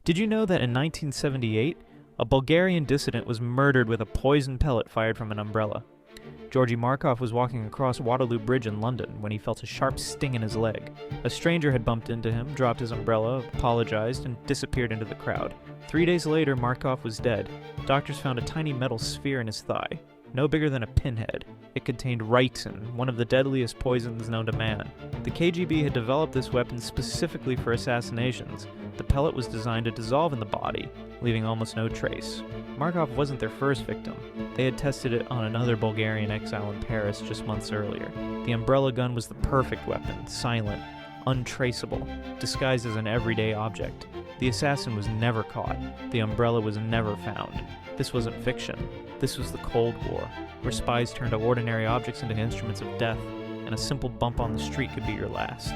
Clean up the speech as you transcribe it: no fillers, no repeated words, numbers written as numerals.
Did you know that in 1978, a Bulgarian dissident was murdered with a poison pellet fired from an umbrella? Georgy Markov was walking across Waterloo Bridge in London when he felt a sharp sting in his leg. A stranger had bumped into him, dropped his umbrella, apologized, and disappeared into the crowd. 3 days later, Markov was dead. Doctors found a tiny metal sphere in his thigh, no bigger than a pinhead. It contained Wrighton, one of the deadliest poisons known to man. The KGB had developed this weapon specifically for assassinations. The pellet was designed to dissolve in the body, leaving almost no trace. Markov wasn't their first victim. They had tested it on another Bulgarian exile in Paris just months earlier. The umbrella gun was the perfect weapon, silent, untraceable, disguised as an everyday object. The assassin was never caught. The umbrella was never found. This wasn't fiction. This was the Cold War, where spies turned ordinary objects into instruments of death, and a simple bump on the street could be your last.